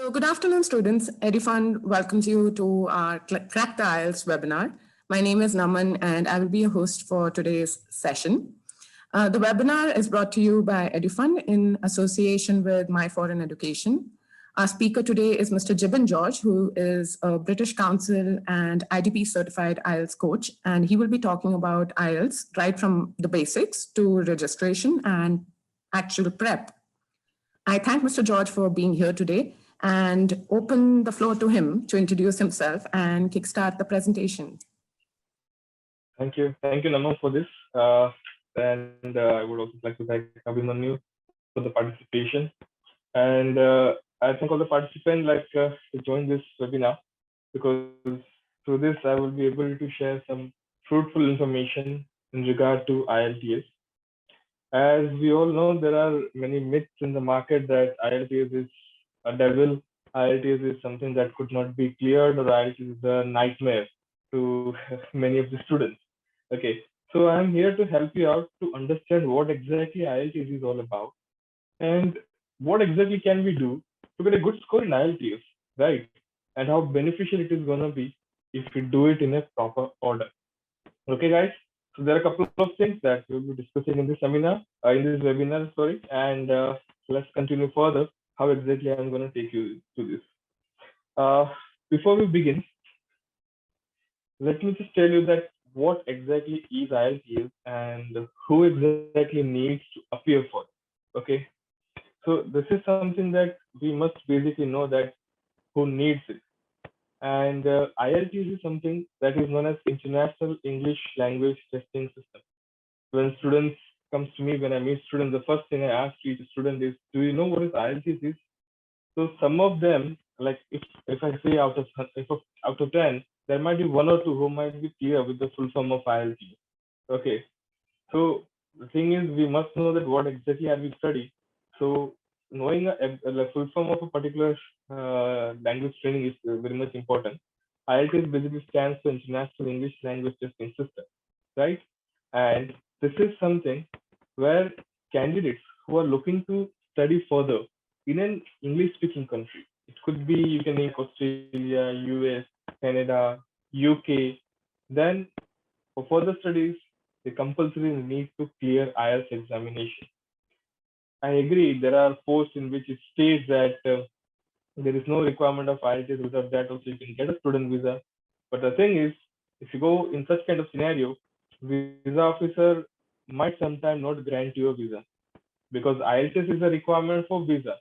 So good afternoon, students. Edufund welcomes you to our Crack the IELTS webinar. My name is Naman, and I will be your host for today's session. The webinar is brought to you by Edufund in association with My Foreign Education. Our speaker today is Mr. Jibin George, who is a British Council and IDP certified IELTS coach, and he will be talking about IELTS right from the basics to registration and actual prep. I thank Mr. George for being here today and open the floor to him to introduce himself and kickstart the presentation. Thank you, Naman, for this. And I would also like to thank Abhimanyu for the participation. And I thank all the participants to join this webinar, because through this I will be able to share some fruitful information in regard to IELTS. As we all know, there are many myths in the market that IELTS is a devil, IELTS is something that could not be cleared, or IELTS is a nightmare to many of the students. Okay, so I'm here to help you out to understand what exactly IELTS is all about, and what exactly can we do to get a good score in IELTS, right? And how beneficial it is going to be if we do it in a proper order. Okay, guys. So there are a couple of things that we'll be discussing in this webinar, sorry, and let's continue further. How exactly I'm going to take you to this. Before we begin, let me just tell you that what exactly is IELTS and who exactly needs to appear for it. Okay, so this is something that we must basically know, that who needs it. And IELTS is something that is known as International English Language Testing System. When students comes to me, when I meet students, the first thing I ask each student is, do you know what is IELTS is? So some of them, like if I say out of 10, there might be one or two who might be clear with the full form of IELTS. Okay, so the thing is, we must know that what exactly have we studied. So knowing a full form of a particular language training is very much important. IELTS basically stands for International English Language Testing System, right? And this is something where candidates who are looking to study further in an English-speaking country, it could be, you can name Australia, US, Canada, UK, then for further studies, they compulsorily need to clear IELTS examination. I agree, there are posts in which it states that there is no requirement of IELTS, without that also you can get a student visa. But the thing is, if you go in such kind of scenario, visa officer might sometimes not grant you a visa, because IELTS is a requirement for visa,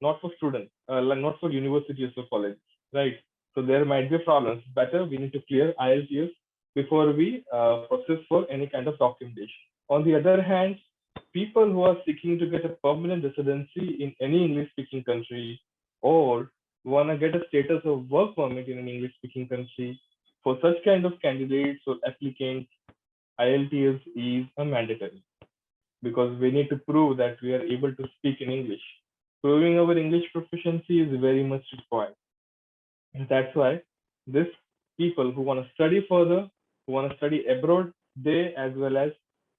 not for students, not for universities or colleges, right? So there might be problems. Better we need to clear IELTS before we process for any kind of documentation. On the other hand, people who are seeking to get a permanent residency in any English-speaking country, or want to get a status of work permit in an English-speaking country, for such kind of candidates or applicants, IELTS is a mandatory, because we need to prove that we are able to speak in English. Proving our English proficiency is very much required. And that's why this people who want to study further, who want to study abroad, they, as well as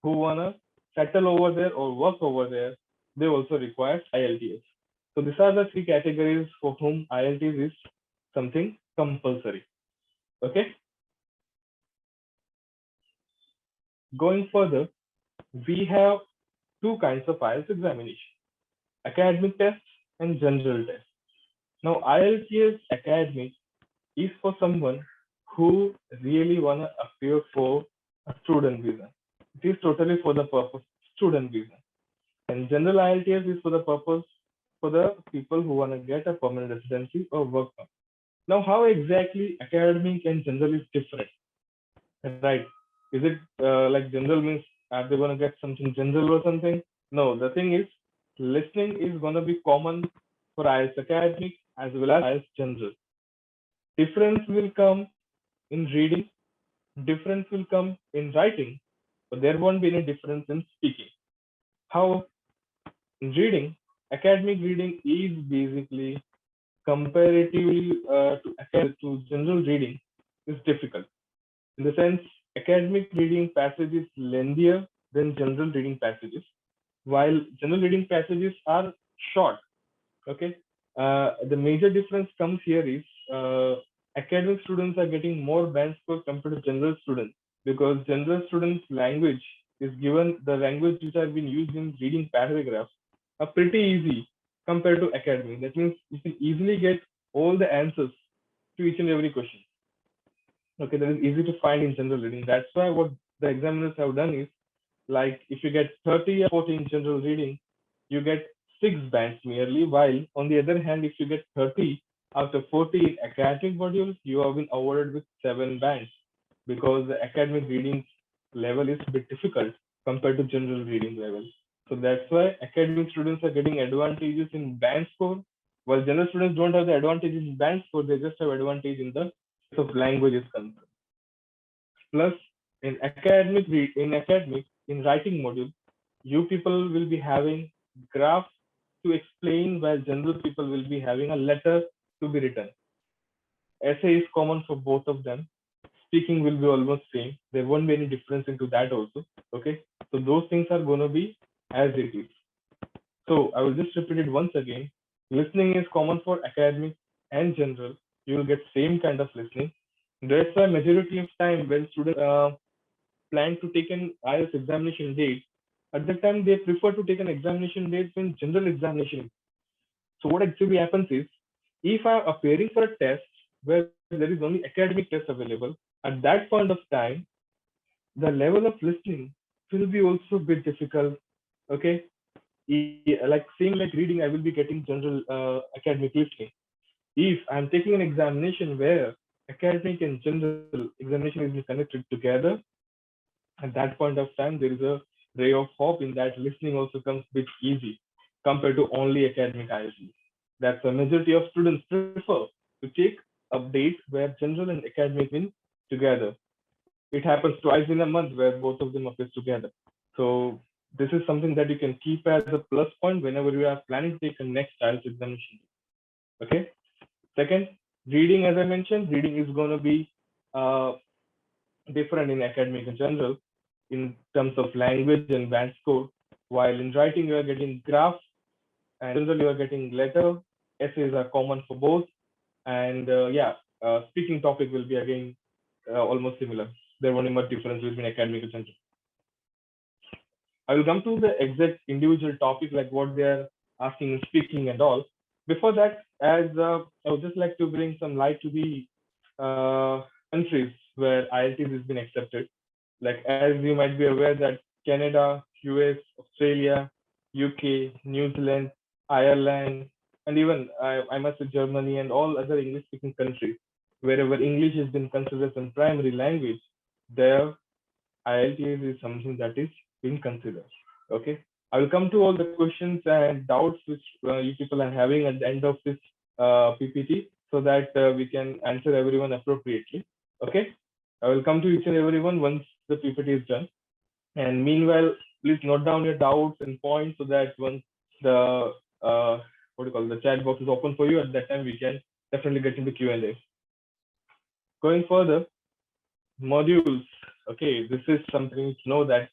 who want to settle over there or work over there, they also require IELTS. So these are the three categories for whom IELTS is something compulsory. Okay. Going further, we have two kinds of IELTS examination: academic tests and general tests. Now, IELTS academic is for someone who really want to appear for a student visa. It is totally for the purpose student visa. And general IELTS is for the purpose for the people who want to get a permanent residency or work permit. Now, how exactly academic and general is different, right? Is it like general means are they going to get something general or something? No, the thing is, listening is going to be common for IELTS academic as well as IELTS general. Difference will come in reading, difference will come in writing, but there won't be any difference in speaking. How in reading, academic reading is basically comparatively to general reading is difficult. In the sense, academic reading passage is lengthier than general reading passages, while general reading passages are short. Okay, The major difference comes here is academic students are getting more band score compared to general students, because general students language is given, the language which have been used in reading paragraphs are pretty easy compared to academic. That means you can easily get all the answers to each and every question. Okay, that is easy to find in general reading. That's why what the examiners have done is, like, if you get 30 or 40 in general reading, you get 6 bands merely, while on the other hand, if you get 30 out of 40 in academic modules, you have been awarded with 7 bands, because the academic reading level is a bit difficult compared to general reading level. So that's why academic students are getting advantages in band score, while general students don't have the advantages in band score, they just have advantage in the of language is concerned. Plus, in writing module, you people will be having graphs to explain, while general people will be having a letter to be written. Essay is common for both of them. Speaking will be almost same. There won't be any difference into that also. Okay, so those things are gonna be as it is. So I will just repeat it once again. Listening is common for academic and general. You will get same kind of listening. That's why majority of time when students plan to take an IELTS examination date, at that time they prefer to take an examination date when general examination. So what actually happens is, if I'm appearing for a test where there is only academic test available, at that point of time, the level of listening will be also a bit difficult. Okay, like same like reading, I will be getting general academic listening. If I'm taking an examination where academic and general examination is connected together, at that point of time, there is a ray of hope in that listening also comes a bit easy compared to only academic IELTS. That's the majority of students prefer to take a date where general and academic in together. It happens twice in a month where both of them appears together. So this is something that you can keep as a plus point whenever you are planning to take a next IELTS examination. Okay. Second, reading, as I mentioned, reading is going to be uh, different in academic in general in terms of language and band score. While in writing, you are getting graph, and in general, you are getting letter. Essays are common for both. And speaking topic will be again almost similar. There won't be much difference between academic and general. I will come to the exact individual topic, like what they are asking in speaking and all. Before that, as I would just like to bring some light to the countries where IELTS has been accepted. Like, as you might be aware that Canada, US, Australia, UK, New Zealand, Ireland, and even I must say Germany and all other English-speaking countries, wherever English has been considered as a primary language, there IELTS is something that is being considered. Okay, I will come to all the questions and doubts which you people are having at the end of this PPT, so that we can answer everyone appropriately. Okay, I will come to each and everyone once the PPT is done. And meanwhile, please note down your doubts and points, so that once the what do you call the chat box is open for you, at that time we can definitely get into Q&A. Going further, modules. Okay, this is something to know that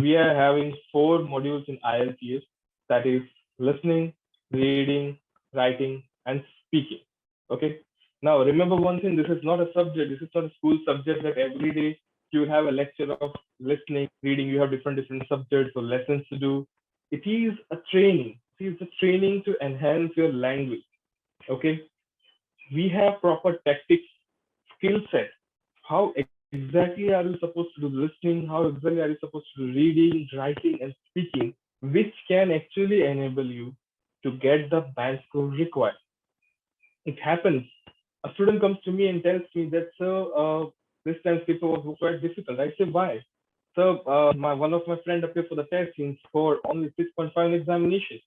we are having 4 modules in IELTS, that is listening, reading, writing, and speaking. Okay, now remember one thing, this is not a subject, this is not a school subject that every day you have a lecture of listening, reading, you have different subjects or lessons to do. It is a training. It is a training to enhance your language. Okay, we have proper tactics, skill set. How exactly are you supposed to do listening? How exactly are you supposed to do reading, writing, and speaking, which can actually enable you to get the band score required? It happens. A student comes to me and tells me that, sir, this time's paper was quite difficult. I say, why? So my one of my friend appeared for the test and scored only 6.5 in examination.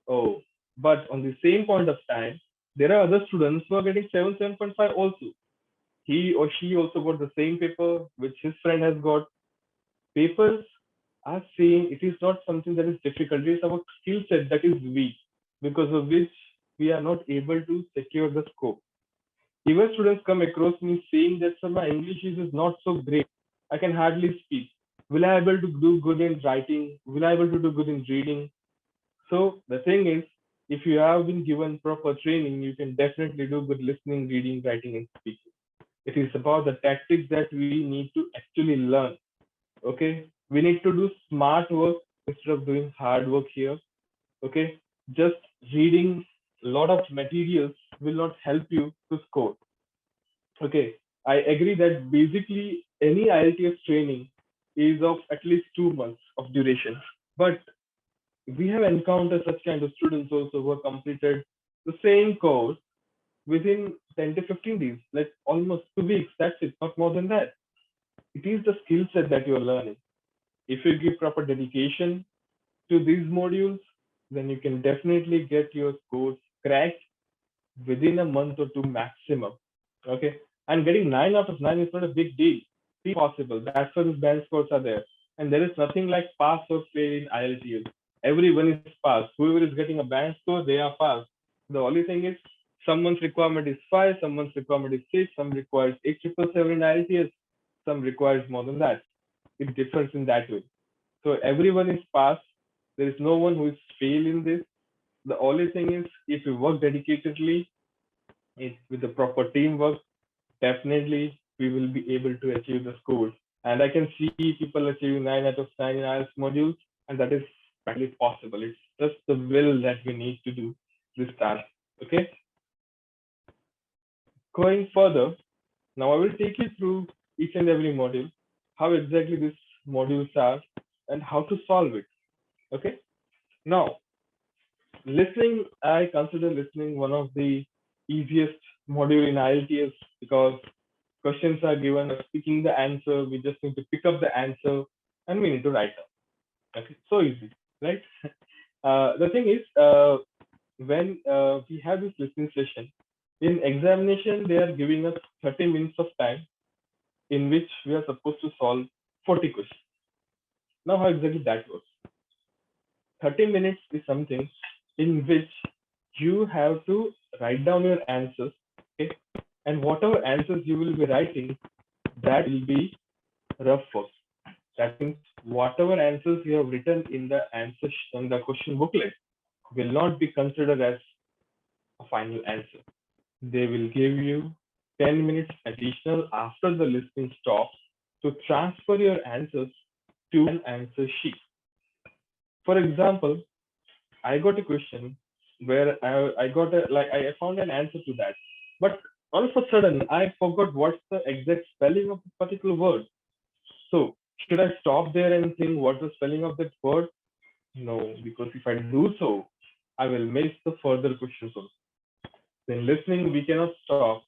Oh, but on the same point of time, there are other students who are getting 7.5 also. He or she also got the same paper which his friend has got. Papers are same. It is not something that is difficult. It is our skill set that is weak, because of which we are not able to secure the scope. Even students come across me saying that, sir, my English is not so great. I can hardly speak. Will I able to do good in writing? Will I able to do good in reading? So the thing is, if you have been given proper training, you can definitely do good listening, reading, writing, and speaking. It is about the tactics that we need to actually learn. Okay, we need to do smart work instead of doing hard work here. Okay, just reading a lot of materials will not help you to score. Okay, I agree that basically any IELTS training is of at least 2 months of duration. But we have encountered such kind of students also who have completed the same course within 10 to 15 days, like almost 2 weeks. That's it, not more than that. It is the skill set that you're learning. If you give proper dedication to these modules, then you can definitely get your scores cracked within a month or two maximum. Okay. And getting 9 out of 9 is not a big deal. It's possible. That's why these band scores are there. And there is nothing like pass or fail in IELTS. Everyone is passed. Whoever is getting a band score, they are passed. The only thing is someone's requirement is 5, someone's requirement is 6, some requires 8,777 in IELTS, some requires more than that. It differs in that way. So everyone is passed. There is no one who is fail in this. The only thing is if you work dedicatedly, with the proper teamwork, definitely we will be able to achieve the scores. And I can see people achieving 9 out of 9 in IELTS modules, and that is practically possible. It's just the will that we need to do this task. Okay. Going further, now I will take you through each and every module, how exactly these modules are, and how to solve it. Okay. Now, listening, I consider listening one of the easiest module in IELTS because questions are given, we're speaking the answer, we just need to pick up the answer and we need to write down. Okay, so easy, right? The thing is, when we have this listening session, in examination, they are giving us 30 minutes of time in which we are supposed to solve 40 questions. Now, how exactly that works? 30 minutes is something in which you have to write down your answers, okay? And whatever answers you will be writing, that will be rough work. That means whatever answers you have written in the in the question booklet will not be considered as a final answer. They will give you 10 minutes additional after the listening stops to transfer your answers to an answer sheet. For example, I got a question where I got a like I found an answer to that, but all of a sudden I forgot what's the exact spelling of a particular word. So should I stop there and think what's the spelling of that word? No, because if I do so, I will miss the further questions also. Then listening, we cannot stop.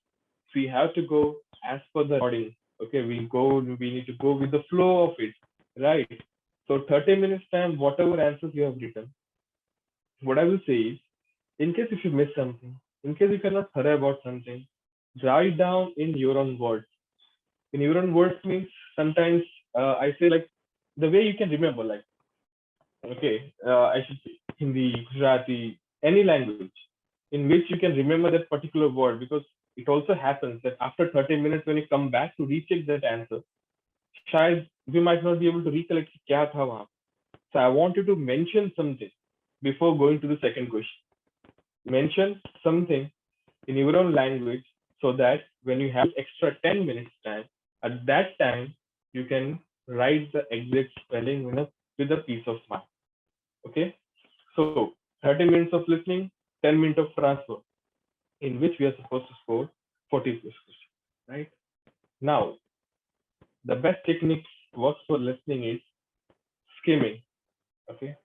We have to go as per the recording. Okay, we need to go with the flow of it, right? So 30 minutes time, whatever answers you have written, what I will say is, in case if you miss something, in case if you're not thorough about something, write down in your own words. In your own words means sometimes I say like the way you can remember, like okay, I should say Hindi, Gujarati, any language in which you can remember that particular word because it also happens that after 30 minutes when you come back to recheck that answer, शायद we might not be able to recollect क्या था वहाँ. So I want you to mention something before going to the second question. Mention something in your own language so that when you have extra 10 minutes time, at that time you can write the exact spelling with a peace of mind. Okay, so 30 minutes of listening, 10 minutes of transfer in which we are supposed to score 40 questions, right? Now, the best technique works for listening is skimming. Okay,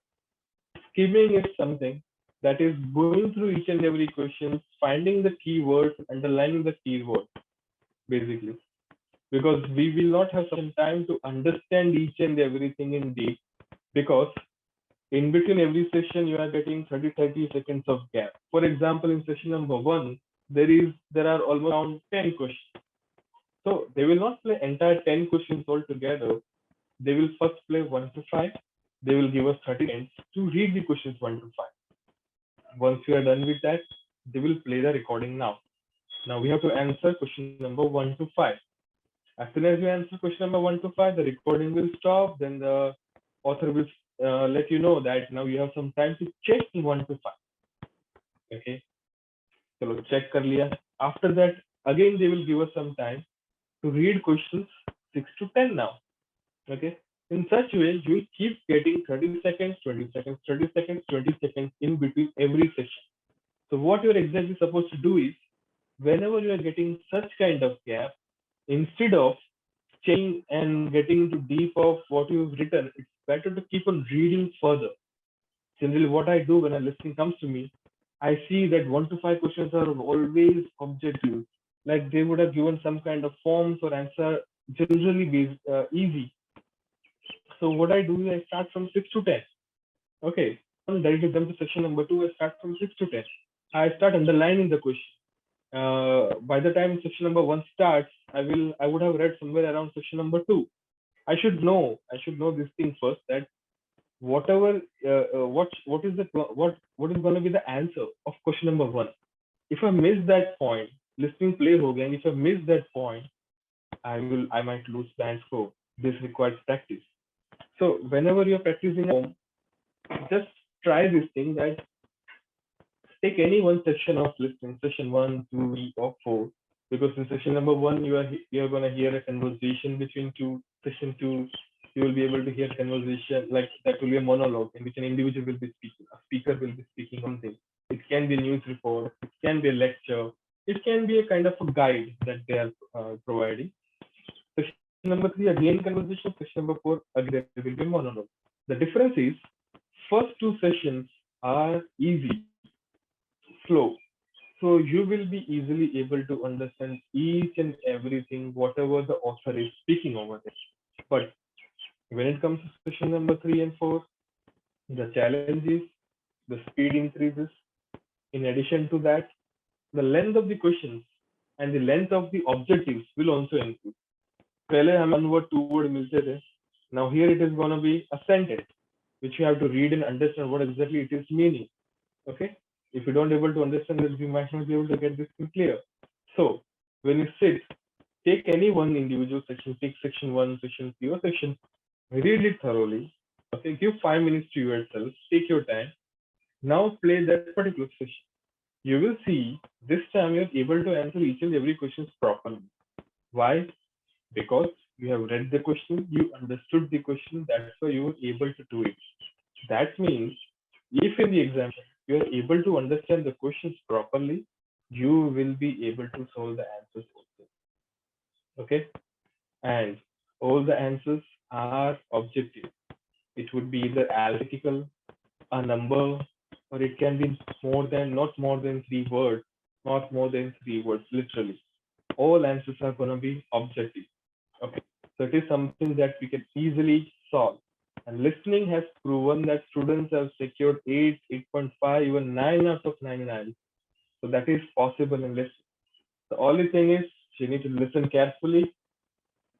skimming is something that is going through each and every question, finding the keywords, underlining the keyword, basically, because we will not have some time to understand each and everything in deep, because in between every session you are getting 30 seconds of gap. For example, in session number 1, there are almost around 10 questions. So they will not play entire 10 questions altogether. They will first play 1 to 5. They will give us 30 seconds to read the questions 1 to 5. Once we are done with that, they will play the recording now. Now we have to answer question number 1 to 5. As soon as you answer question number 1 to 5, the recording will stop. Then the author will let you know that now you have some time to check in 1 to 5. Okay, चलो check कर लिया. After that, again they will give us some time to read questions 6 to 10 now. Okay, in such way you will keep getting 30 seconds, 20 seconds, 30 seconds, 20 seconds in between every session. So what you're exactly supposed to do is, whenever you are getting such kind of gap, instead of changing and getting into deep of what you've written, it's better to keep on reading further. Generally, what I do when a listening comes to me, I see that 1 to 5 questions are always objective. Like they would have given some kind of forms or answer, generally based, easy. So what I do is I start from 6 to 10. Okay, directly jump to section number 2. I start from 6 to 10. I start underlining the question. By the time section number 1 starts, I would have read somewhere around section number 2. I should know this thing first, that whatever what is going to be the answer of question number 1. If I miss that point, listening play ho gaya, and if I miss that point, I might lose band score. This requires practice. So whenever you're practicing at home, just try this thing, that take any one section of listening, session 1, 2, 3, or 4, because in session number 1 you're going to hear a conversation between two. Session 2, you will be able to hear conversation, like that will be a monologue in which an individual will be speaking, a speaker will be speaking something. It can be a news report, it can be a lecture, it can be a kind of a guide that they are providing. Section number 3, again conversation. Section number 4, again there will be a monologue. The difference is, first 2 sessions are easy, slow. So you will be easily able to understand each and everything, whatever the author is speaking over there. But when it comes to session number 3 and 4, the challenge is the speed increases. In addition to that, the length of the questions and the length of the objectives will also increase. पहले हमें 1 word 2 word मिलते थे. Now here it is going to be a sentence which you have to read and understand what exactly it is meaning. Okay, if you don't able to understand this, you might not be able to get this thing clear. So when you sit, take any one individual section, take section 1, section 3, or section, read it thoroughly. Okay, give 5 minutes to yourself, take your time. Now play that particular session. You will see this time you're able to answer each and every question properly. Why? Because you have read the question, you understood the question, that's why you were able to do it. That means if in the exam you are able to understand the questions properly, you will be able to solve the answers also. Okay, and all the answers are objective. It would be either alphabetical, a number, or it can be not more than 3 words, not more than 3 words, literally. All answers are going to be objective. Okay, so it is something that we can easily solve. And listening has proven that students have secured 8, 8.5, even 9 out of 99. So that is possible in listening. The only thing is you need to listen carefully,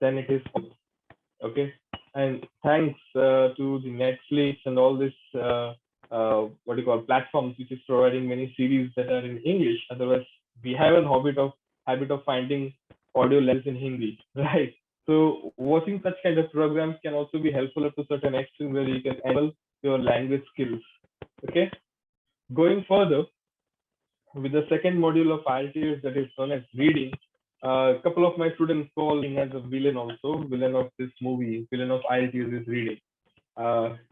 then it is possible. Okay. And thanks to the Netflix and all this what do you call platforms which is providing many series that are in English. Otherwise, we have a habit of finding audio lens in Hindi, right? So watching such kind of programs can also be helpful up to certain extent where you can enable your language skills. Okay. Going further with the second module of IELTS, that is known as reading. A couple of my students call me as a villain also, villain of this movie, villain of IELTS is reading.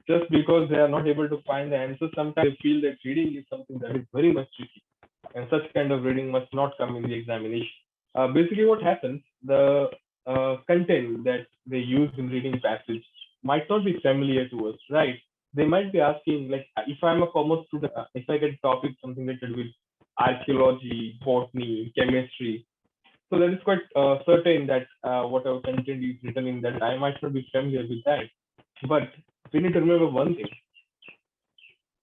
Just because they are not able to find the answer, sometimes they feel that reading is something that is very much tricky, and such kind of reading must not come in the examination. Basically, what happens, the content that they use in reading passage might not be familiar to us, right? They might be asking, like, if I'm a commerce student, if I get a topic something related with archaeology, botany, chemistry, so that is quite certain that whatever content is written in that, I might not be familiar with that. But we need to remember one thing: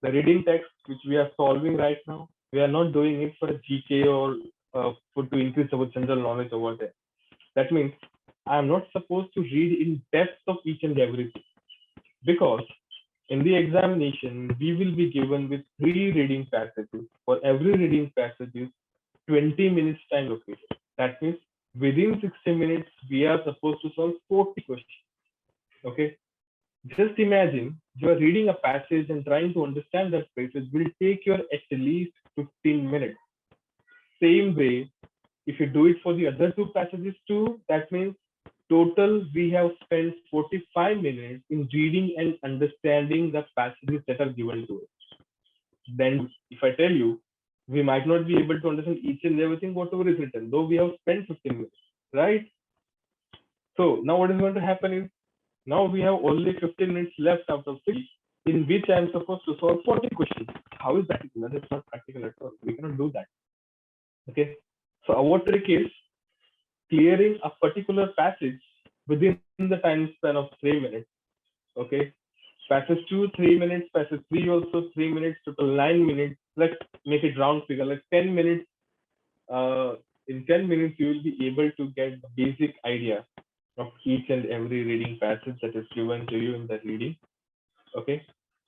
the reading text which we are solving right now, we are not doing it for a GK or for to increase our general knowledge over there. That means I am not supposed to read in depth of each and everything, because in the examination we will be given with 3 reading passages. For every reading passage is 20 minutes time located. That means within 60 minutes we are supposed to solve 40 questions. Okay, just imagine you are reading a passage and trying to understand that passage will take you at least 15 minutes. Same way, if you do it for the other two passages too, that means total we have spent 45 minutes in reading and understanding the passages that are given to us. Then if I tell you, we might not be able to understand each and everything whatever is written, though we have spent 15 minutes, right? So now what is going to happen is, now we have only 15 minutes left out of 60, in which I am supposed to solve 40 questions. How is that? That is not practical at all. We cannot do that. Okay. So our trick is clearing a particular passage within the time span of 3 minutes. Okay. Passage 2, 3 minutes. Passage 3 also 3 minutes. Total 9 minutes. Let's make it round figure. Like 10 minutes. In 10 minutes, you will be able to get the basic idea of each and every reading passage that is given to you in that reading. Okay.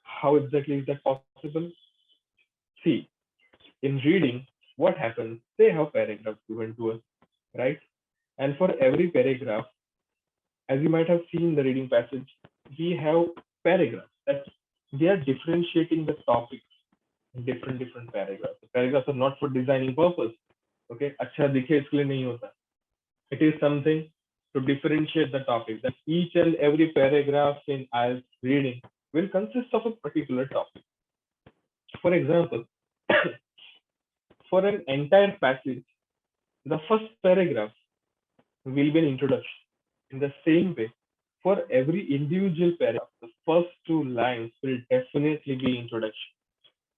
How exactly is that possible? See, in reading, what happens? They have paragraphs given to us, right? And for every paragraph, as you might have seen in the reading passage, we have paragraphs that they are differentiating the topics in different paragraphs. The paragraphs are not for designing purpose. Okay, अच्छा दिखे इसके लिए नहीं होता. It is something to differentiate the topic. That each and every paragraph in IELTS reading will consist of a particular topic. For example, for an entire passage, the first paragraph will be an introduction. In the same way, for every individual paragraph, the first two lines will definitely be introduction.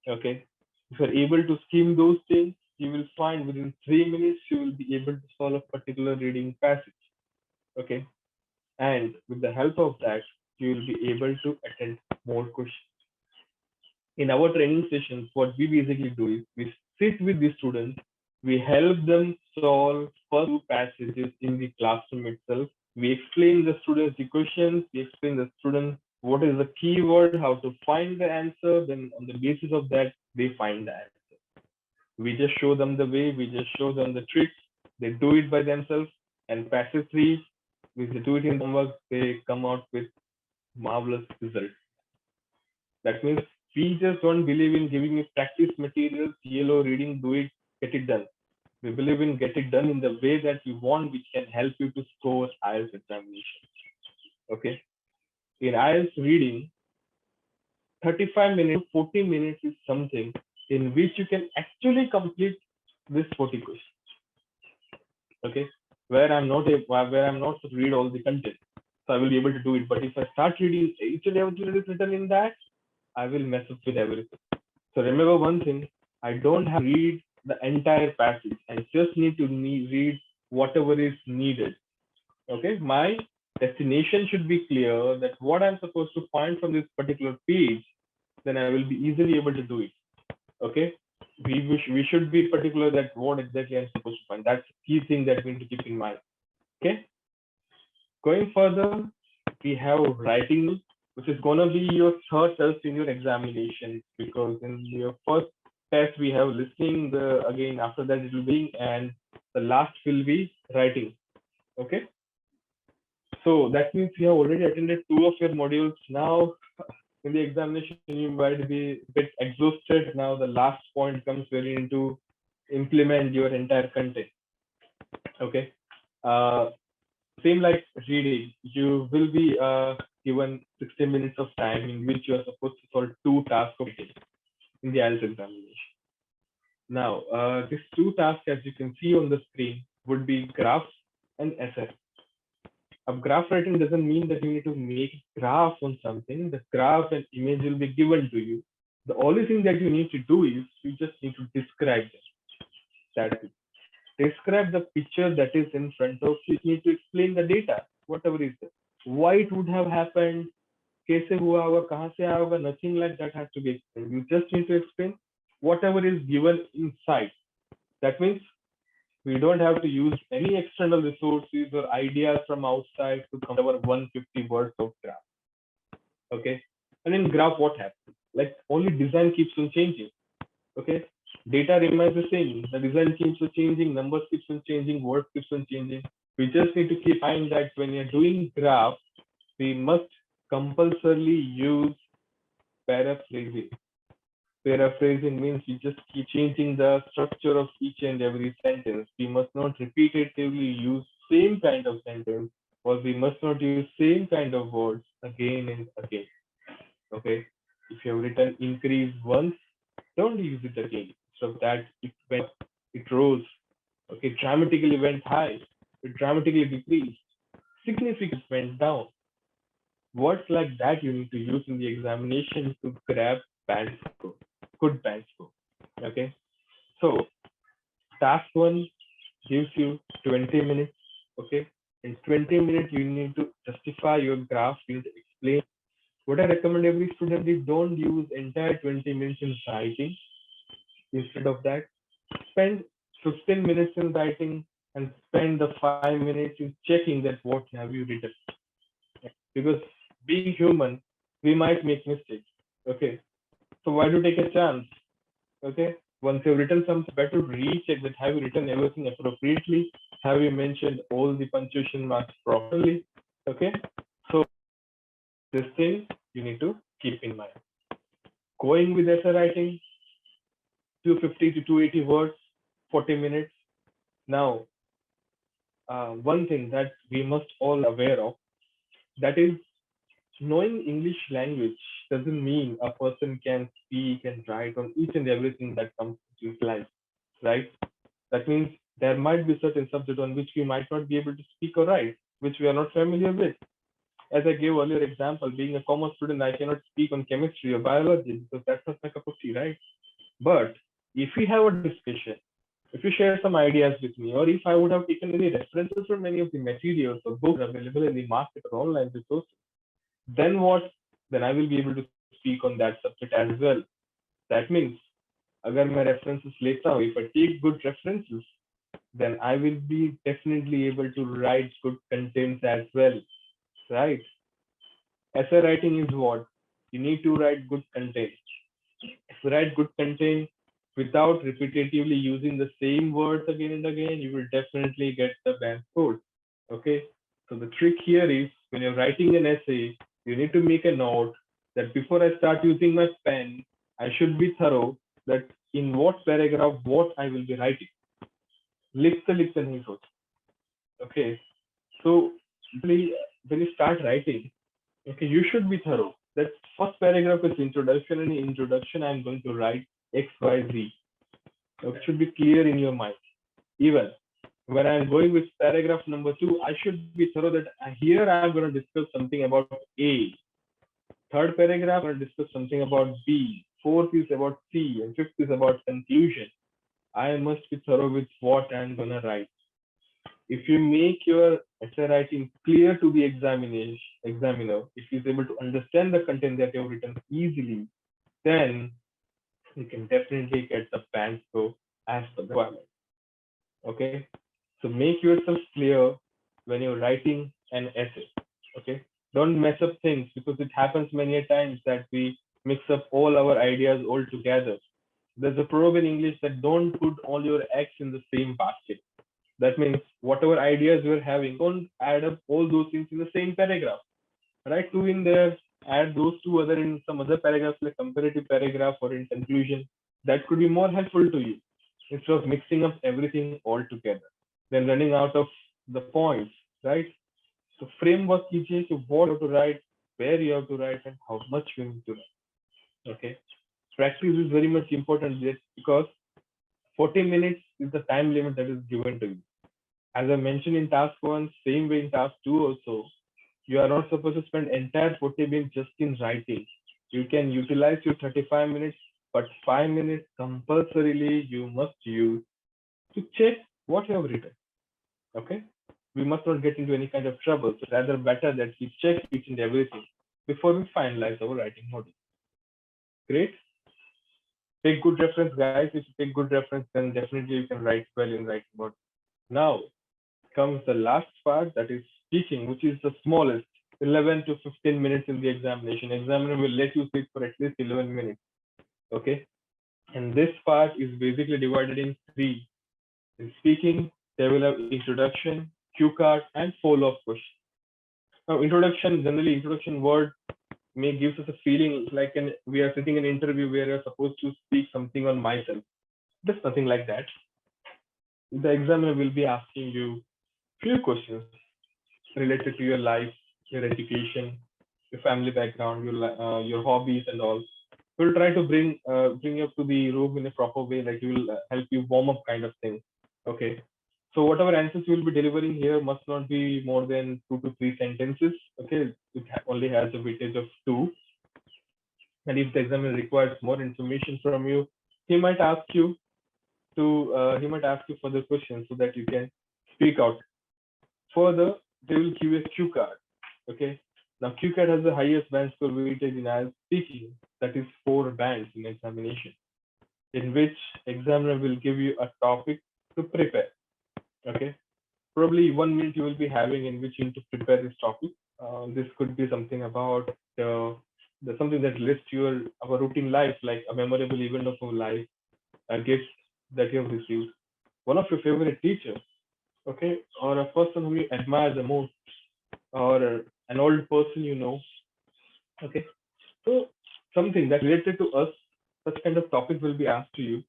Okay. If you're able to skim those things, you will find within 3 minutes you will be able to solve a particular reading passage. Okay. And with the help of that, you will be able to attend more questions. In our training sessions, what we basically do is we sit with the students, we help them solve first two passages in the classroom itself. We explain the students the questions, we explain the students what is the keyword, how to find the answer, then on the basis of that, they find the answer. We just show them the way, we just show them the tricks, they do it by themselves, and passage 3, if they do it in homework, they come out with marvelous results. That means we just don't believe in giving you practice materials, yellow reading, do it, get it done. We believe in get it done in the way that you want, which can help you to score IELTS examination. Okay. In IELTS reading, 35 minutes, 40 minutes is something in which you can actually complete this 40 questions. Okay. Where I'm not to read all the content. So I will be able to do it. But if I start reading each and everything that is written in that, I will mess up with everything. So remember one thing, I don't have to read the entire passage. I just need to read whatever is needed. Okay, my destination should be clear that what I'm supposed to find from this particular page, then I will be easily able to do it. Okay, we should be particular that what exactly I'm supposed to find. That's the key thing that we need to keep in mind. Okay, going further, we have writing, which is going to be your third test in your examination, because in your first test we have listening, again after that it will be, and the last will be writing. Okay, so that means you have already attended 2 of your modules. Now in the examination you might be a bit exhausted. Now the last point comes very into implement your entire content. Okay, same like reading, you will be given 60 minutes of time in which you are supposed to solve 2 tasks of reading in the IELTS examination. Now, these 2 tasks, as you can see on the screen, would be graphs and essay. A graph writing doesn't mean that you need to make a graph on something. The graph and image will be given to you. The only thing that you need to do is you just need to describe it. That's it. Describe the picture that is in front of you. You need to explain the data, whatever is there. Why it would have happened, कैसे हुआ होगा, कहाँ से आया होगा, nothing like that has to be explained. You just need to explain whatever is given inside. That means we don't have to use any external resources or ideas from outside to cover 150 words of graph. Okay. And in graph, what happens? Like only design keeps on changing. Okay. Data remains the same. The design keeps on changing, numbers keeps on changing, words keeps on changing. We just need to keep in mind that when you're doing graph, we must compulsorily use paraphrasing. Paraphrasing means you just keep changing the structure of each and every sentence. We must not repetitively use same kind of sentence, or we must not use same kind of words again and again. Okay. If you have written increase once, don't use it again. So that it rose. Okay. Dramatically went high. It dramatically decreased. Significantly went down. Words like that you need to use in the examination to grab band score, good band score. Okay. So task one gives you 20 minutes. Okay. In 20 minutes, you need to justify your graph. You need to explain. What I recommend every student is don't use entire 20 minutes in writing. Instead of that, spend 15 minutes in writing and spend the 5 minutes in checking that what have you written. Because being human, we might make mistakes. Okay. So why do take a chance? Okay. Once you've written something, better recheck that have you written everything appropriately? Have you mentioned all the punctuation marks properly? Okay. So this thing you need to keep in mind. Going with essay writing, 250 to 280 words, 40 minutes. Now, one thing that we must all aware of, that is knowing English language doesn't mean a person can speak and write on each and everything that comes to his life, right? That means there might be certain subject on which we might not be able to speak or write, which we are not familiar with. As I gave earlier example, being a commerce student, I cannot speak on chemistry or biology because that's not my cup of tea, right? But if we have a discussion, if you share some ideas with me, or if I would have taken any references from any of the materials or books available in the market or online resources, then what? Then I will be able to speak on that subject as well. That means, अगर मैं references लेता हूँ, if I take good references, then I will be definitely able to write good contents as well, right? Essay writing is what? You need to write good content. If you write good content without repetitively using the same words again and again, you will definitely get the band score. Okay. So the trick here is when you're writing an essay, you need to make a note that before I start using my pen, I should be thorough that in what paragraph what I will be writing. लिखते नहीं सोच. Okay. So when you start writing, okay, you should be thorough. That first paragraph is introduction, and in introduction, I'm going to write X, Y, Z. So it should be clear in your mind. Even when I'm going with paragraph number 2, I should be thorough that here I'm going to discuss something about A. Third paragraph, I'm going to discuss something about B. Fourth is about C, and fifth is about conclusion. I must be thorough with what I'm going to write. If you make your essay writing clear to the examiner, if he's able to understand the content that you've written easily, then you can definitely get the band score as per the requirement. Okay, so make yourself clear when you're writing an essay. Okay, don't mess up things because it happens many times that we mix up all our ideas all together. There's a proverb in English that don't put all your eggs in the same basket. That means whatever ideas you're having, don't add up all those things in the same paragraph. Write two in there, add those two other in some other paragraphs like comparative paragraph or in conclusion. That could be more helpful to you instead of mixing up everything all together. Then running out of the points, right? So framework कीजिए कि what you have to write, where you have to write, and how much you need to write. Okay. Practice is very much important because 40 minutes is the time limit that is given to you. As I mentioned in task 1, same way in task 2 also, you are not supposed to spend entire 40 minutes just in writing. You can utilize your 35 minutes, but 5 minutes compulsorily you must use to check what you have written. Okay? We must not get into any kind of trouble. So rather better that we check each and everything before we finalize our writing module. Great. Take good reference, guys. If you take good reference, then definitely you can write well in writing module. Now comes the last part, that is speaking, which is the smallest, 11 to 15 minutes in the examination. Examiner will let you sit for at least 11 minutes. Okay. And this part is basically divided in 3. In speaking, they will have introduction, cue card, and follow-up question. Now, introduction, generally introduction word may gives us a feeling like we are sitting in an interview where you're supposed to speak something on myself. There's nothing like that. The examiner will be asking you few questions related to your life, your education, your family background, your hobbies and all. We'll try to bring you up to the room in a proper way, like we will help you warm up kind of thing. Okay. So whatever answers you will be delivering here must not be more than 2 to 3 sentences. Okay. Only has a weightage of 2. And if the examiner requires more information from you, he might ask you he might ask you further questions so that you can speak out. Further, they will give you a cue card. Okay. Now cue card has the highest band score weightage in IELTS speaking. That is 4 bands in examination, in which examiner will give you a topic to prepare. Okay. Probably 1 minute you will be having in which you need to prepare this topic. This could be something about something that relates to our routine life, like a memorable event of our life, a gift that you have received, one of your favorite teachers, okay, or a person whom you admire the most, or an old person you know, okay. So something that related to us, such kind of topic will be asked to you,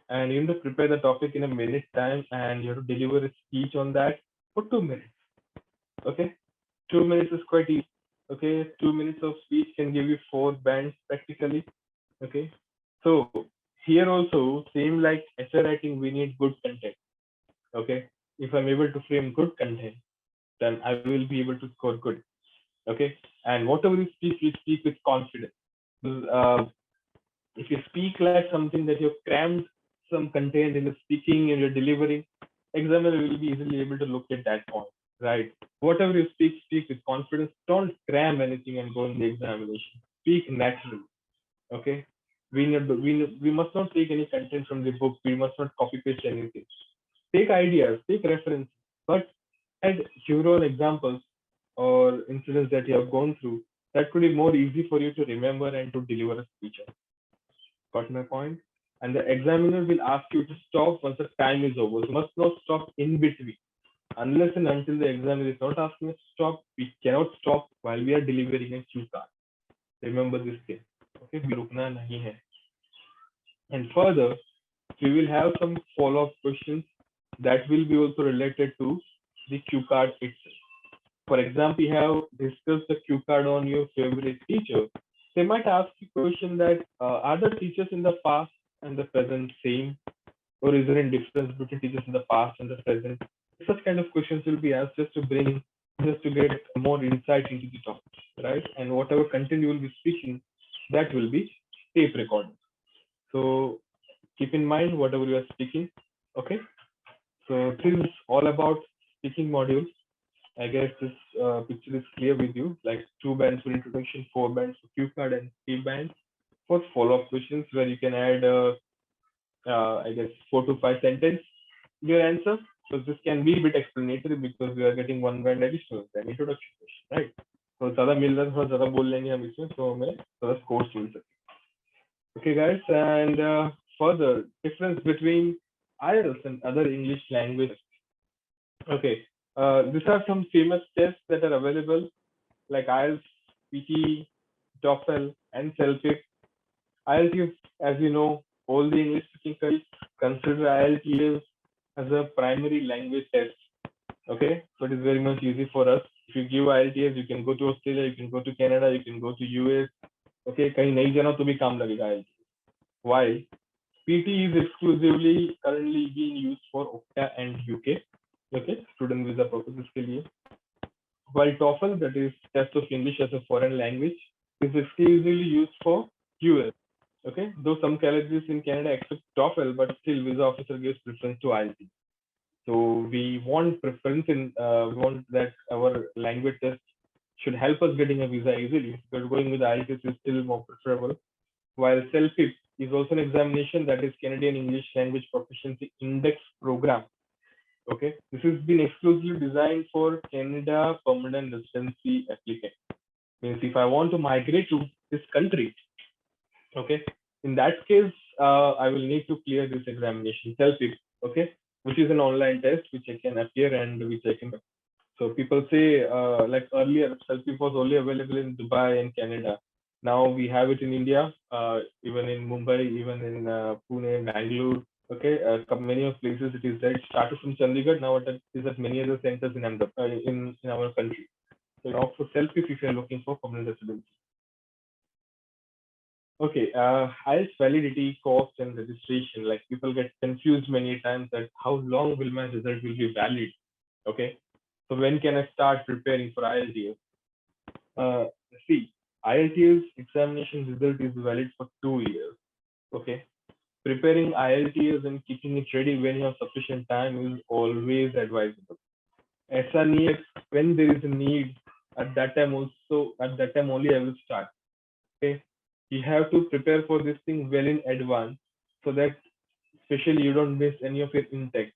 and you need to prepare the topic in a minute time, and you have to deliver a speech on that for 2 minutes. Okay, 2 minutes is quite easy. Okay, 2 minutes of speech can give you 4 bands practically. Okay, so here also same like essay writing, we need good content. Okay, if I'm able to frame good content, then I will be able to score good. Okay, and whatever you speak with confidence. Uh, if you speak like something that you've crammed some content in the speaking and you're delivering, examiner will be easily able to look at that point, right? Whatever you speak with confidence. Don't cram anything and go in the examination. Speak naturally. Okay, we must not take any content from the book. We must not copy paste anything. Take ideas, take reference, but add your own examples or incidents that you have gone through. That could be more easy for you to remember and to deliver a speech. Got my point? And the examiner will ask you to stop once the time is over. You must not stop in between. Unless and until the examiner is not asking us to stop, we cannot stop while we are delivering a cue card. Remember this thing. Okay, rukna nahi hai. And further, we will have some follow-up questions that will be also related to the cue card itself. For example, you have discussed the cue card on your favorite teacher. They might ask you a question that are the teachers in the past and the present same, or is there any difference between teachers in the past and the present? Such kind of questions will be asked just to get more insight into the topic, right? And whatever content you will be speaking, that will be tape recorded. So keep in mind whatever you are speaking. Okay. So this is all about speaking module. I guess this picture is clear with you, like 2 bands for introduction, 4 bands for cue card, and 3 bands for follow-up questions where you can add, I guess, 4 to 5 sentences in your answer. So this can be a bit explanatory because we are getting 1 band additional than introduction question, right? So ज़्यादा मिल रहा है, थोड़ा ज़्यादा बोल लेंगे हम इसमें, so हमें थोड़ा scores मिल सकते. Okay, guys, and further difference between IELTS and other English languages. Okay, these are some famous tests that are available, like IELTS, PT, TOEFL, and CELPIP. IELTS, as you know, all the English speaking countries consider IELTS as a primary language test. Okay, so it is very much easy for us. If you give IELTS, you can go to Australia, you can go to Canada, you can go to US. Okay, कहीं नहीं जाना तो भी काम लगेगा IELTS. While PT is exclusively currently being used for OCTA and UK. Okay, student visa purposes के लिए. While TOEFL, that is test of English as a foreign language, is exclusively used for US. Okay, though some colleges in Canada accept TOEFL, but still visa officer gives preference to IELTS. So we want preference we want that our language test should help us getting a visa easily. But going with IELTS is still more preferable. While CELPIP is also an examination, that is Canadian English Language Proficiency Index Program. Okay, this has been exclusively designed for Canada permanent residency applicant. Means if I want to migrate to this country, okay, in that case, I will need to clear this examination, CELPIP, okay, which is an online test which I can appear and which I can So people say like earlier, self-pay was only available in Dubai and Canada. Now we have it in India, even in Mumbai, even in Pune, Bangalore. Okay, many of places it is there. It started from Chandigarh. Now it is at many other centers in in our country. So now for self-pay if you are looking for permanent residency. Okay, IELTS validity, cost, and registration. Like people get confused many times that how long will my result will be valid? Okay, so when can I start preparing for IELTS? Uh, See, IELTS examination result is valid for 2 years. Okay, preparing IELTS and keeping it ready when you have sufficient time is always advisable. SRNEX, when there is a need, at that time only I will start. Okay, you have to prepare for this thing well in advance so that especially you don't miss any of your intakes.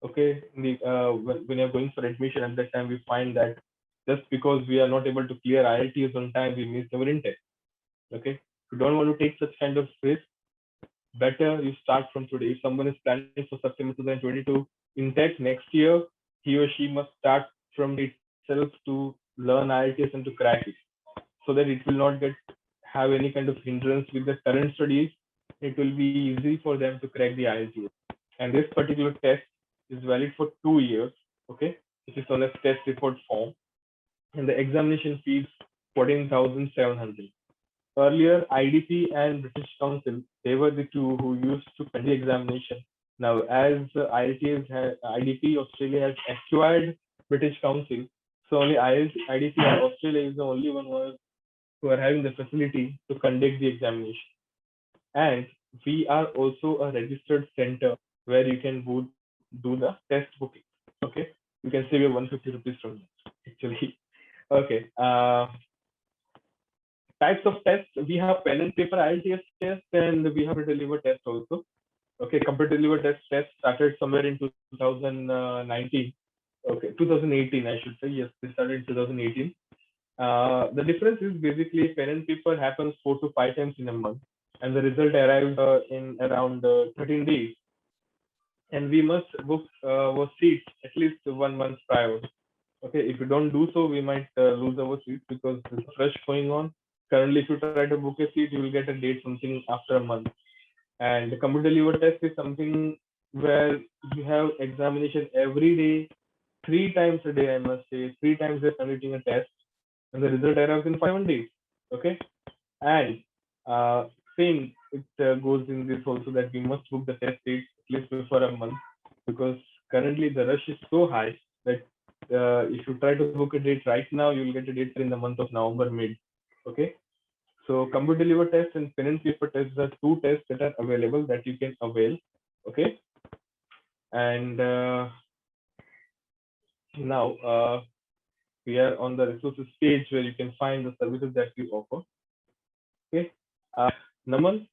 Okay, when you're going for admission at that time, we find that just because we are not able to clear IELTS on time, we miss our intake. Okay, if you don't want to take such kind of risk, better you start from today. If someone is planning for September 2022 intake next year, he or she must start from itself to learn IELTS and to crack it, so that it will not get have any kind of hindrance with the current studies. It will be easy for them to crack the IELTS. And this particular test is valid for 2 years, okay, which is known as test report form. And the examination fees 14,700. Earlier, IDP and British Council, they were the two who used to conduct the examination. Now, as IDP Australia has acquired British Council, so only IDP Australia is the only one who are having the facility to conduct the examination. And we are also a registered center where you can do the test booking. Okay, you can save your 150 rupees from that actually. Okay, types of tests, we have pen and paper IELTS test and we have a deliver test also. Okay, computer deliver test started somewhere in 2019. Okay, 2018 I should say. Yes, they started in 2018. The difference is basically pen and paper happens 4 to 5 times in a month, and the result arrives in around 13 days. And we must book our seats at least 1 month prior. Okay, if you don't do so, we might lose our seats because there's a rush going on. Currently, if you try to book a seat, you will get a date something after a month. And the computer deliver test is something where you have examination every day, 3 times a day, I must say. 3 times they're conducting a test, and the result arrives in 5 days. Okay, and same it goes in this also that we must book the test dates at least before a month, because currently the rush is so high that if you try to book a date right now, you will get a date in the month of November mid. Okay, so computer deliver test and pen and paper tests are two tests that are available that you can avail. Okay, and now we are on the resources page where you can find the services that we offer. Okay, Naman.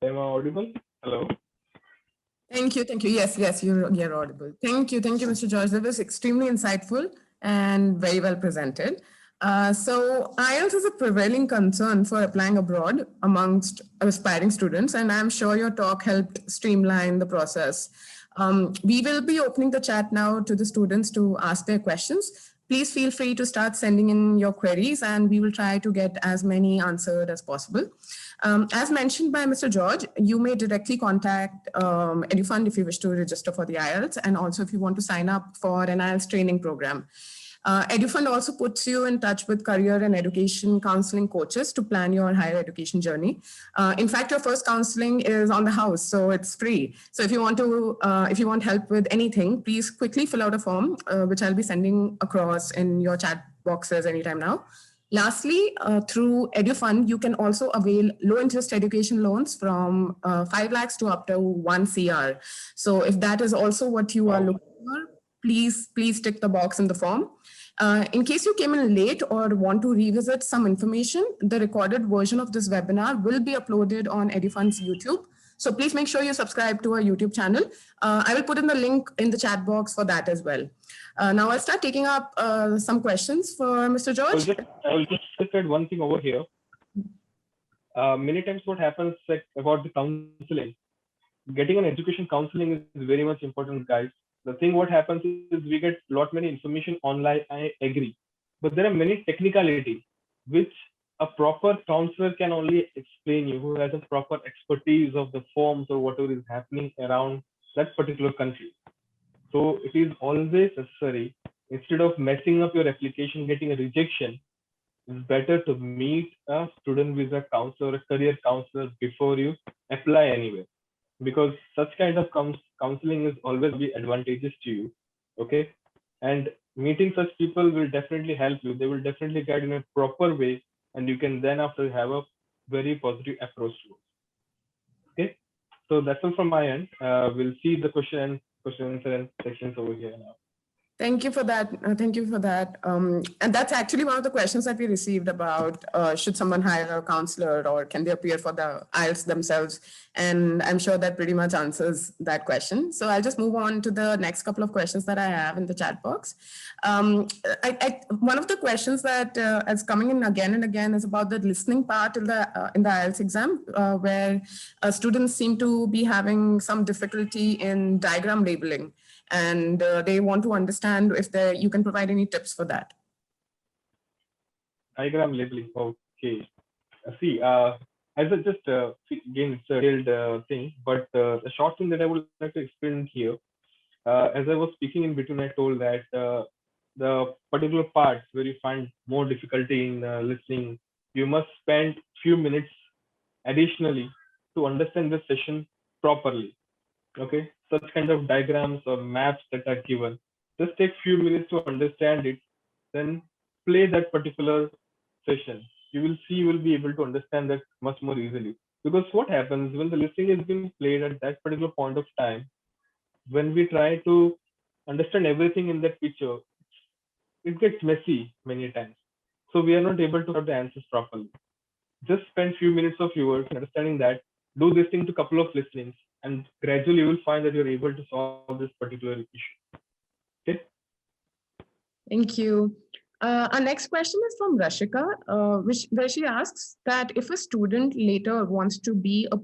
Am I audible? Hello. Thank you. Thank you. Yes, you're audible. Thank you, Mr. George. That was extremely insightful and very well presented. So IELTS is a prevailing concern for applying abroad amongst aspiring students, and I'm sure your talk helped streamline the process. We will be opening the chat now to the students to ask their questions. Please feel free to start sending in your queries and we will try to get as many answered as possible. As mentioned by Mr. George, you may directly contact EduFund if you wish to register for the IELTS, and also if you want to sign up for an IELTS training program. EduFund also puts you in touch with career and education counseling coaches to plan your higher education journey. In fact, your first counseling is on the house, so it's free. So if you want help with anything, please quickly fill out a form, which I'll be sending across in your chat boxes anytime now. Lastly, through EduFund, you can also avail low-interest education loans from 5 lakhs to up to 1 CR. So if that is also what you are looking for, please tick the box in the form. In case you came in late or want to revisit some information, the recorded version of this webinar will be uploaded on EduFund's YouTube. So please make sure you subscribe to our YouTube channel. I will put in the link in the chat box for that as well. Now I'll start taking up some questions for Mr. George. I will just add one thing over here. many times what happens like about the counseling, getting an education counseling is very much important, guys. The thing what happens is we get lot many information online. I agree, but there are many technicalities which a proper counselor can only explain you, who has a proper expertise of the forms or whatever is happening around that particular country. So it is always necessary, instead of messing up your application, getting a rejection, it's better to meet a student visa counselor or a career counselor before you apply anywhere, because such kind of counseling is always be advantageous to you. Okay, and meeting such people will definitely help you. They will definitely guide in a proper way, and you can then after have a very positive approach to it. Okay, so that's all from my end. We'll see the question answer and sections over here now. Thank you for that. Thank you for that. And that's actually one of the questions that we received about should someone hire a counselor or can they appear for the IELTS themselves? And I'm sure that pretty much answers that question. So I'll just move on to the next couple of questions that I have in the chat box. One of the questions that is coming in again and again is about the listening part in the IELTS exam, where students seem to be having some difficulty in diagram labeling, and they want to understand if you can provide any tips for that. Diagram labeling. Okay. See, as I just again, it's a detailed thing, but the short thing that I would like to explain here, as I was speaking in between, I told that the particular parts where you find more difficulty in listening, you must spend few minutes additionally to understand the session properly. Okay, such kind of diagrams or maps that are given, just take few minutes to understand it, then play that particular session. You will be able to understand that much more easily. Because what happens when the listening is being played at that particular point of time, when we try to understand everything in that picture, it gets messy many times. So we are not able to have the answers properly. Just spend few minutes of yours understanding that, do this thing to couple of listenings, and gradually you will find that you're able to solve this particular issue. Okay. Thank you. Our next question is from Rashika, where she asks that if a student later wants to be a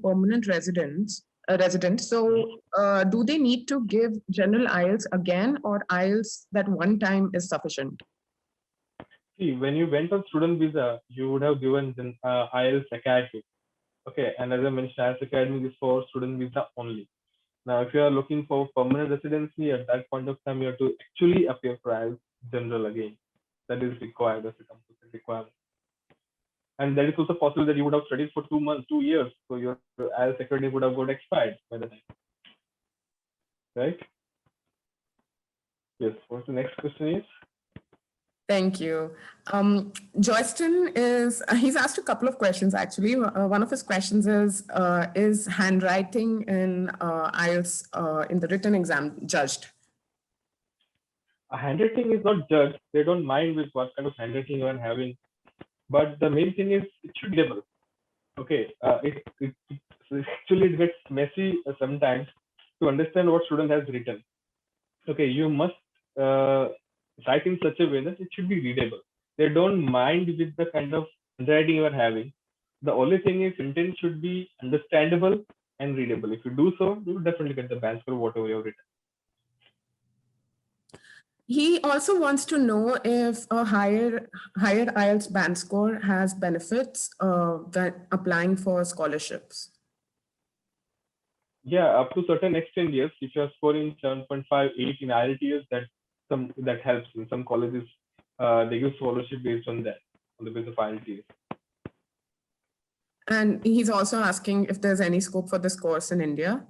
resident, so do they need to give general IELTS again, or IELTS that one time is sufficient? See, when you went on student visa, you would have given the IELTS Academy. Okay, and as I mentioned, IELTS Academy is for student visa only. Now, if you are looking for permanent residency, at that point of time, you have to actually appear for IELTS General again. That is required as a compulsory requirement. And that is also possible that you would have studied for 2 months, 2 years, so your IELTS Academy would have got expired by the time, right? Yes. What's the next question is? Thank you. Joyston he's asked a couple of questions actually. One of his questions is handwriting in IELTS in the written exam judged? Handwriting is not judged. They don't mind with what kind of handwriting you are having. But the main thing is it should be readable. Okay. It gets messy sometimes to understand what student has written. Okay, you must write in such a way that it should be readable. They don't mind with the kind of handwriting you are having. The only thing is intent should be understandable and readable. If you do so, you will definitely get the band for whatever you have written. He also wants to know if a higher IELTS band score has benefits when applying for scholarships. Yeah, up to certain extent, yes. If you are scoring 7.58 in IELTS, that helps. In some colleges, they give scholarship based on that, on the basis of IELTS. And he's also asking if there's any scope for this course in India.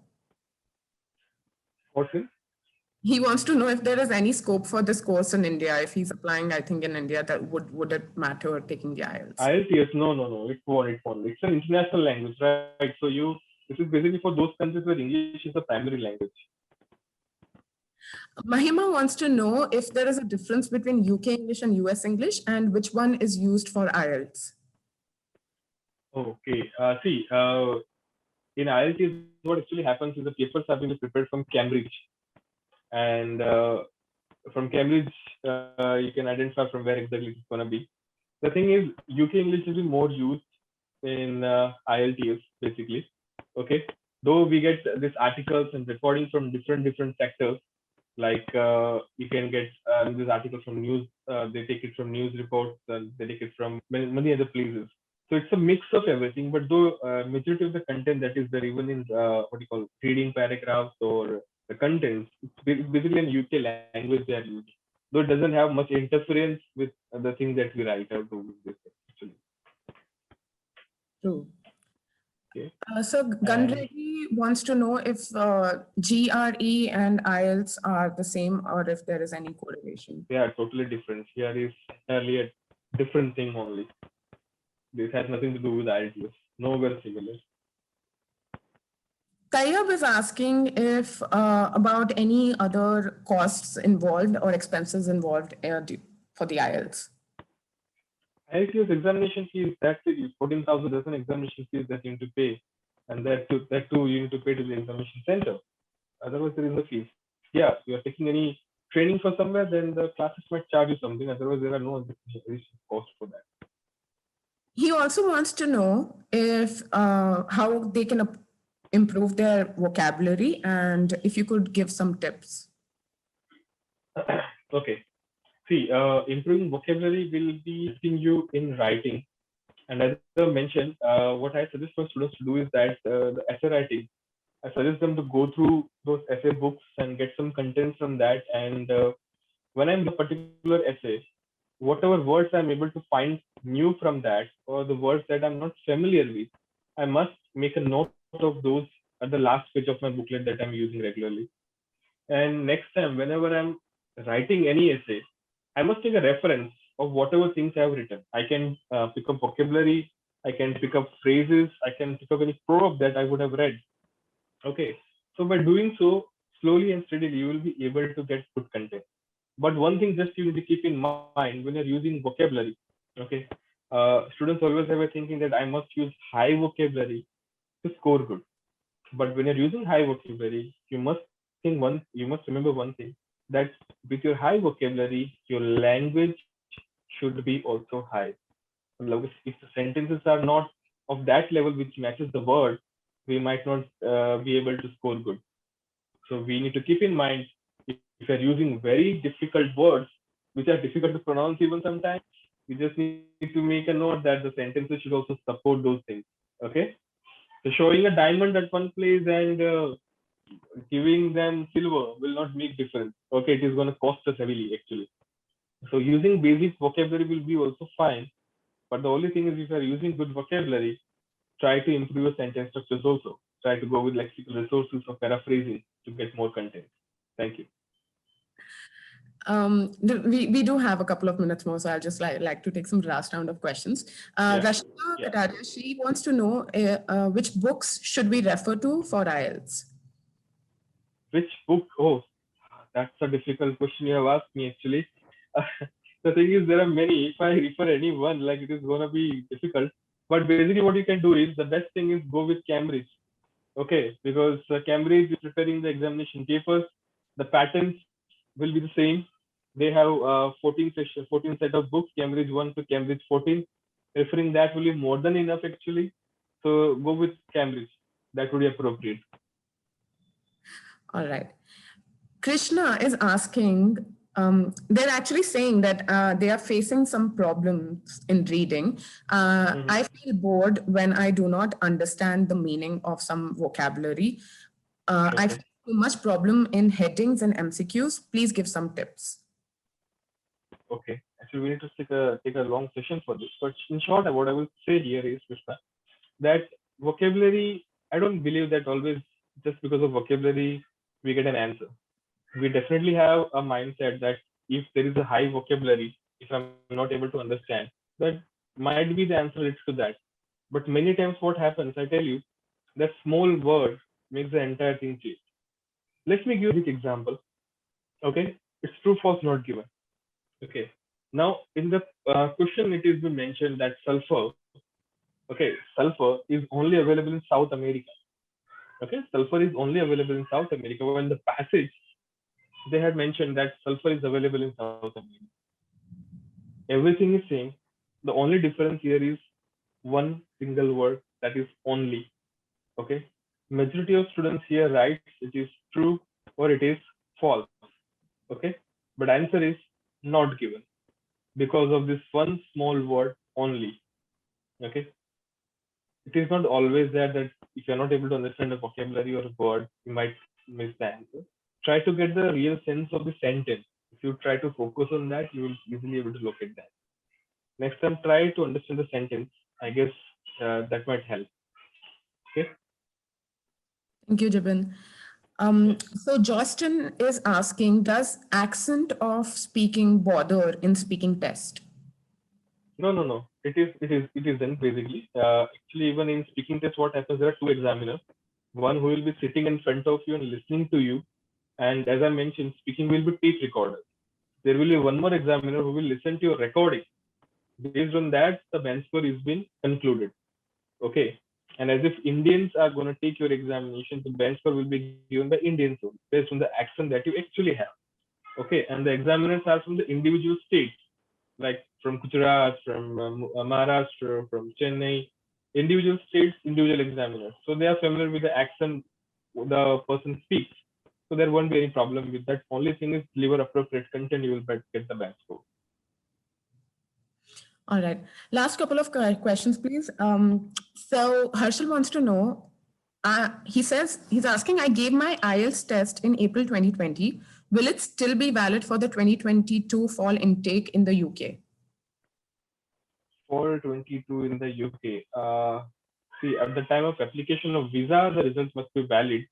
What's it? He wants to know if there is any scope for this course in India. If he's applying, I think in India, that would it matter taking the IELTS? IELTS, no. It won't. It's an international language, right? So this is basically for those countries where English is the primary language. Mahima wants to know if there is a difference between UK English and US English, and which one is used for IELTS. Okay. In IELTS, what actually happens is the papers are being prepared from Cambridge, and from Cambridge, you can identify from where exactly it's going to be. The thing is, UK English will be more used in IELTS basically. Okay, though we get these articles and recordings from different sectors, like you can get these articles from news. They take it from news reports. They take it from many other places. So it's a mix of everything. But though majority of the content that is there, even in what you call reading paragraphs or the contents, it's basically in UK language they are using. Though it doesn't have much interference with the thing that we write out to this actually. True. Okay. So And Gunreddy wants to know if GRE and IELTS are the same or if there is any correlation. they are totally different. Here is entirely a different thing only. This has nothing to do with IELTS. Nowhere similar. Tayyab is asking if about any other costs involved or expenses involved for the IELTS. IELTS examination fees, that's it. 14,000 is an examination fees that you need to pay. And that too you need to pay to the examination center. Otherwise, there is no fees. Yeah, you are taking any training for somewhere, then the classes might charge you something. Otherwise, there are no additional costs for that. He also wants to know if how they can improve their vocabulary and if you could give some tips. Okay. See, improving vocabulary will be helping you in writing. And as I mentioned, what I suggest for students to do is that the essay writing, I suggest them to go through those essay books and get some content from that. And when I'm a particular essay, whatever words I'm able to find new from that, or the words that I'm not familiar with, I must make a note of those at the last page of my booklet that I'm using regularly. And next time, whenever I'm writing any essay, I must take a reference of whatever things I have written. I can pick up vocabulary, I can pick up phrases, I can pick up any proverb that I would have read. Okay. So by doing so, slowly and steadily, you will be able to get good content. But one thing just you need to keep in mind when you're using vocabulary. Okay. Students always have a thinking that I must use high vocabulary to score good. But when you're using high vocabulary, you must remember one thing, that with your high vocabulary, your language should be also high. If the sentences are not of that level which matches the word, we might not be able to score good. So we need to keep in mind, if you're using very difficult words which are difficult to pronounce even sometimes, you just need to make a note that the sentences should also support those things. Okay. So showing a diamond at one place and giving them silver will not make difference. Okay, it is going to cost us heavily actually. So using basic vocabulary will be also fine. But the only thing is, if you are using good vocabulary, try to improve your sentence structures also. Try to go with lexical resources or paraphrasing to get more content. Thank you. We do have a couple of minutes more, so I'll just like to take some last round of questions. Rashida Kataria, she wants to know which books should we refer to for IELTS? Which book? Oh, that's a difficult question you have asked me actually. The thing is, there are many. If I refer any one, like it is gonna be difficult. But basically, what you can do is, the best thing is go with Cambridge. Okay, because Cambridge is preparing the examination papers. The patterns will be the same. They have 14 set of books, Cambridge 1 to Cambridge 14. Referring that will be more than enough actually. So go with Cambridge. That would be appropriate. All right. Krishna is asking, they're actually saying that they are facing some problems in reading. I feel bored when I do not understand the meaning of some vocabulary. I feel too much problem in headings and MCQs. Please give some tips. Okay. Actually, we need to take a long session for this. But in short, what I will say here is, Krishna, that vocabulary, I don't believe that always just because of vocabulary we get an answer. We definitely have a mindset that if there is a high vocabulary, if I'm not able to understand, that might be the answer related to that. But many times what happens, I tell you, that small word makes the entire thing change. Let me give you a quick example. Okay, it's true, false, not given. Okay, now in the question it is been mentioned that sulfur, okay, sulfur is only available in South America. Okay, sulfur is only available in South America. When the passage they had mentioned that sulfur is available in South America. Everything is same. The only difference here is one single word, that is only. Okay. Majority of students here writes it is true or it is false. Okay. But answer is not given because of this one small word only. Okay. It is not always that if you're not able to understand a vocabulary or a word, you might miss the answer. Try to get the real sense of the sentence. If you try to focus on that, you will easily able to locate that. Next time, try to understand the sentence. I guess that might help. Okay. Thank you, Jibin. Yes. So Justin is asking, does accent of speaking bother in speaking test? No, no, no. It isn't basically. Actually, even in speaking test, what happens? There are two examiners. One who will be sitting in front of you and listening to you, and as I mentioned, speaking will be tape recorded. There will be one more examiner who will listen to your recording. Based on that, the bench score is been concluded. Okay. And as if Indians are going to take your examination, the bench score will be given by Indians based on the accent that you actually have. Okay. And the examiners are from the individual states, like from Gujarat, from Maharashtra, from Chennai, individual states, individual examiners. So they are familiar with the accent the person speaks. So there won't be any problem with that. Only thing is deliver appropriate content, you will get the bench score. All right. Last couple of questions, please. So Harshal wants to know, he says, he's asking, I gave my IELTS test in April 2020. Will it still be valid for the 2022 fall intake in the UK? For 22 in the UK, see, at the time of application of visa, the results must be valid.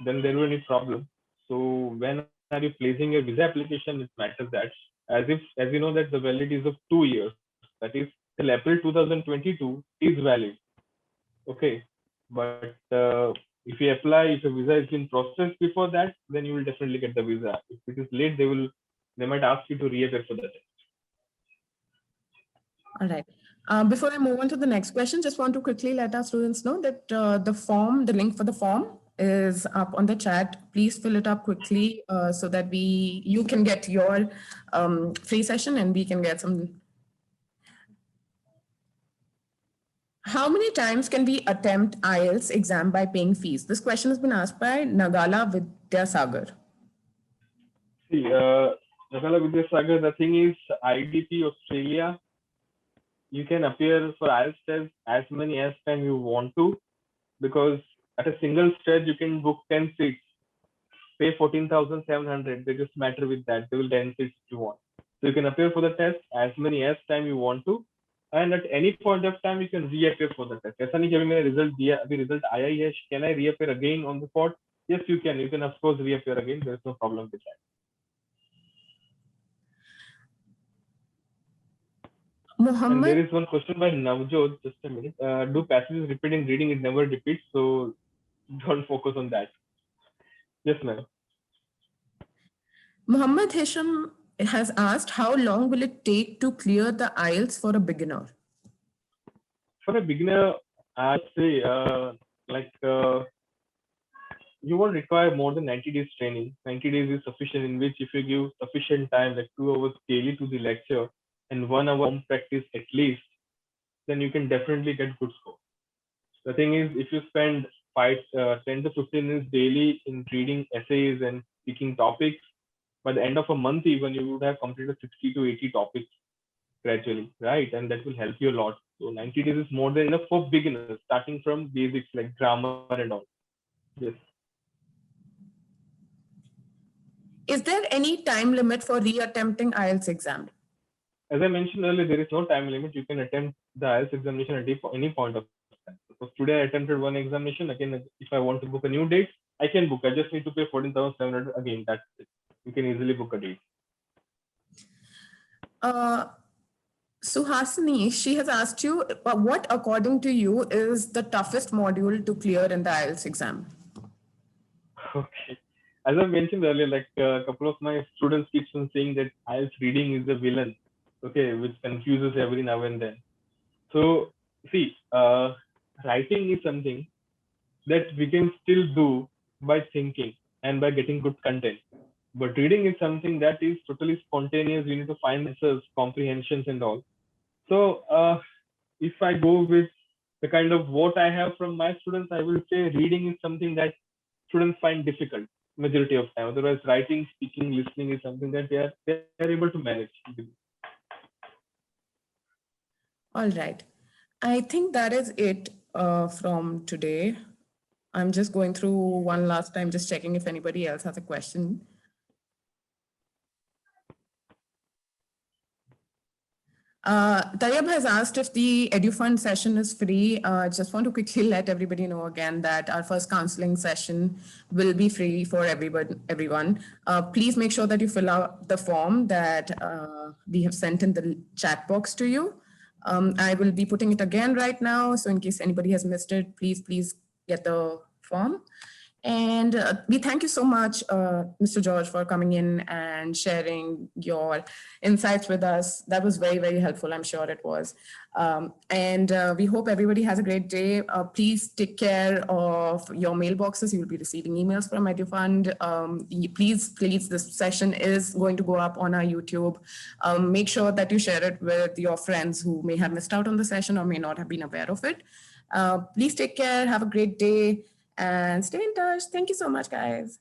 Then there will be any problem. So when are you placing your visa application? It matters that as you know that the validity is of 2 years. That is till April 2022 is valid. Okay, but if you apply, if a visa has been processed before that, then you will definitely get the visa. If it is late, they might ask you to reappear for that. All right. Before I move on to the next question, just want to quickly let our students know that the link for the form is up on the chat. Please fill it up quickly so that you can get your free session and we can get some. How many times can we attempt IELTS exam by paying fees? This question has been asked by Nagala Vidyasagar. See, Nagala Vidyasagar, the thing is, IDP Australia, you can appear for IELTS test as many as time you want to, because at a single stretch you can book 10 seats, pay 14,700. They just matter with that. They will 10 seats if you want. So you can appear for the test as many as time you want to, and at any point of time you can reappear for the test. ऐसा नहीं कि अभी मेरा result दिया, अभी result आया ही है, can I reappear again on the spot? Yes, you can. You can of course reappear again. There is no problem with that. And Muhammad, there is one question by Navjot. Just a minute. Do passages repeat in reading? It never repeats, so don't focus on that. Yes, ma'am. Muhammad Hisham has asked, how long will it take to clear the IELTS for a beginner? For a beginner, I'd say you won't require more than 90 days training. 90 days is sufficient, in which if you give sufficient time, like 2 hours daily to the lecture and 1 hour home practice at least, then you can definitely get good score. The thing is, if you spend 10 to 15 minutes daily in reading essays and speaking topics, by the end of a month, even you would have completed 60 to 80 topics gradually, right? And that will help you a lot. So 90 days is more than enough for beginners, starting from basics like grammar and all. Yes. Is there any time limit for reattempting IELTS exam? As I mentioned earlier, there is no time limit. You can attempt the IELTS examination at any point of time. So today I attempted one examination. Again, if I want to book a new date, I can book. I just need to pay 14,700 again. That's it. You can easily book a date. Suhasini, she has asked you, what according to you is the toughest module to clear in the IELTS exam? Okay. As I mentioned earlier, like a couple of my students keep on saying that IELTS reading is the villain, okay, which confuses every now and then. So, see, writing is something that we can still do by thinking and by getting good content. But reading is something that is totally spontaneous. You need to find answers, comprehensions, and all. So, if I go with the kind of what I have from my students, I will say reading is something that students find difficult majority of time. Otherwise, writing, speaking, listening is something that they are able to manage. All right. I think that is it from today. I'm just going through one last time, just checking if anybody else has a question. Tayyab has asked if the EduFund session is free. Just want to quickly let everybody know again that our first counseling session will be free for everyone. Please make sure that you fill out the form that we have sent in the chat box to you. I will be putting it again right now. So in case anybody has missed it, please get the form. And we thank you so much, Mr. George, for coming in and sharing your insights with us. That was very, very helpful. I'm sure it was. And we hope everybody has a great day. Please take care of your mailboxes. You will be receiving emails from EduFund. Please, this session is going to go up on our YouTube. Make sure that you share it with your friends who may have missed out on the session or may not have been aware of it. Please take care. Have a great day. And stay in touch. Thank you so much, guys.